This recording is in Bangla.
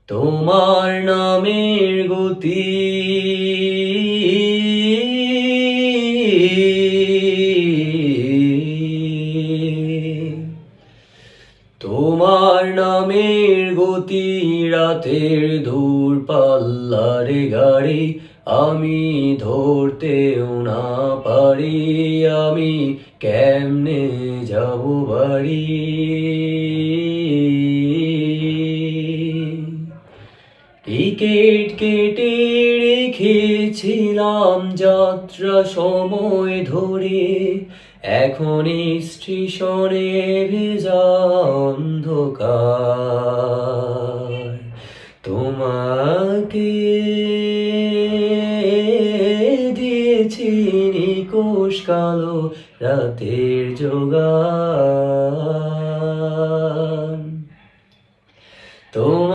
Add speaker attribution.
Speaker 1: তোমার নামের গতি তোমার নামের গতি রাতের দূর পাল্লার গাড়ি আমি ধরতেও না পারি আমি কেমনে যাব বাড়ি টিকেট কেটে রেখেছিলাম যাত্রা সময় ধরে এখন স্টেশনে ভেজা অন্ধকার তোমাকে দিয়েছি নিকোষ কালো রাতের জোগাড়।